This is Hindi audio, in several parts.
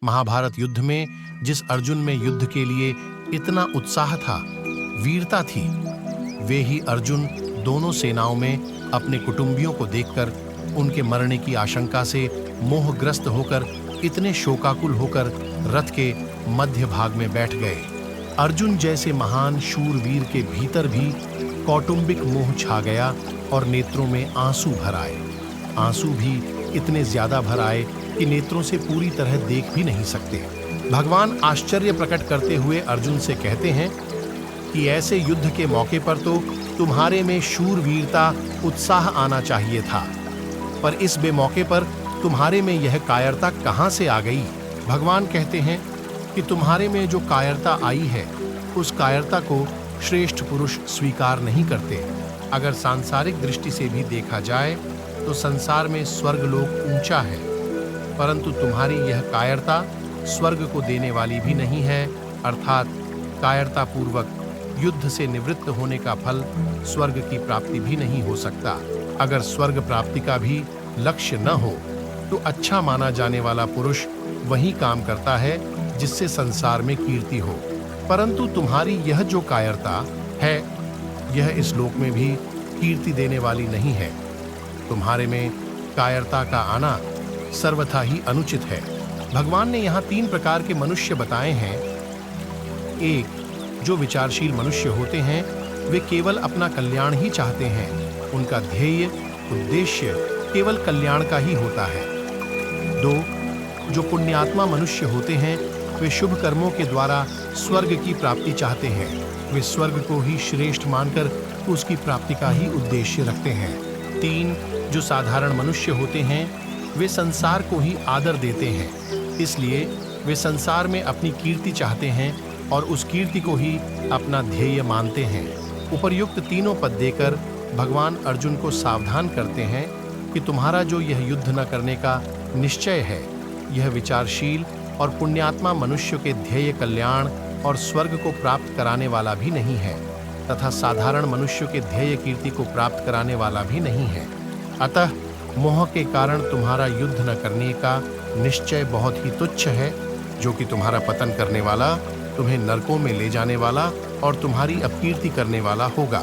महाभारत युद्ध में जिस अर्जुन में युद्ध के लिए इतना उत्साह था, वीरता थी, वे ही अर्जुन दोनों सेनाओं में अपने कुटुंबियों को देखकर उनके मरने की आशंका से मोहग्रस्त होकर इतने शोकाकुल होकर रथ के मध्य भाग में बैठ गए। अर्जुन जैसे महान शूरवीर के भीतर भी कौटुंबिक मोह छा गया और नेत्रों में आंसू भर आए। आंसू भी इतने ज्यादा भर आए कि नेत्रों से पूरी तरह देख भी नहीं सकते। भगवान आश्चर्य प्रकट करते हुए अर्जुन से कहते हैं कि ऐसे युद्ध के मौके पर तो तुम्हारे में शूरवीरता, उत्साह आना चाहिए था, पर इस बेमौके पर तुम्हारे में यह कायरता कहां से आ गई? भगवान कहते हैं कि तुम्हारे में जो कायरता आई है, उस कायरता को श्रेष्ठ पुरुष स्वीकार नहीं करते। अगर सांसारिक दृष्टि से भी देखा जाए तो संसार में स्वर्गलोक ऊंचा है, परंतु तुम्हारी यह कायरता स्वर्ग को देने वाली भी नहीं है, अर्थात कायरता पूर्वक युद्ध से निवृत्त होने का फल स्वर्ग की प्राप्ति भी नहीं हो सकता। अगर स्वर्ग प्राप्ति का भी लक्ष्य न हो तो अच्छा माना जाने वाला पुरुष वही काम करता है जिससे संसार में कीर्ति हो, परंतु तुम्हारी यह जो कायरता है, यह इस लोक में भी कीर्ति देने वाली नहीं है। तुम्हारे में कायरता का आना सर्वथा ही अनुचित है। भगवान ने यहाँ 3 प्रकार के मनुष्य बताए हैं। एक, जो विचारशील मनुष्य होते हैं, वे केवल अपना कल्याण ही चाहते हैं, उनका ध्येय, उद्देश्य केवल कल्याण का ही होता है। 2, जो पुण्यात्मा मनुष्य होते हैं, वे शुभ कर्मों के द्वारा स्वर्ग की प्राप्ति चाहते हैं, वे स्वर्ग को ही श्रेष्ठ मानकर उसकी प्राप्ति का ही उद्देश्य रखते हैं। 3, जो साधारण मनुष्य होते हैं, वे संसार को ही आदर देते हैं, इसलिए वे संसार में अपनी कीर्ति चाहते हैं और उस कीर्ति को ही अपना ध्येय मानते हैं। उपर्युक्त तीनों पद देकर भगवान अर्जुन को सावधान करते हैं कि तुम्हारा जो यह युद्ध न करने का निश्चय है, यह विचारशील और पुण्यात्मा मनुष्य के ध्येय कल्याण और स्वर्ग को प्राप्त कराने वाला भी नहीं है, तथा साधारण मनुष्य के ध्येय कीर्ति को प्राप्त कराने वाला भी नहीं है। अतः मोह के कारण तुम्हारा युद्ध न करने का निश्चय बहुत ही तुच्छ है, जो कि तुम्हारा पतन करने वाला, तुम्हें नरकों में ले जाने वाला और तुम्हारी अपकीर्ति करने वाला होगा।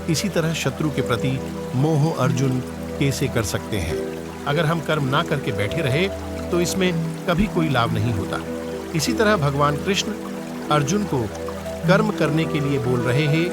इसी तरह शत्रु के प्रति मोह अर्जुन कैसे कर सकते हैं? अगर हम कर्म ना करके बैठे रहे तो इसमें कभी कोई लाभ नहीं होता। इसी तरह भगवान कृष्ण अर्जुन को कर्म करने के लिए बोल रहे हैं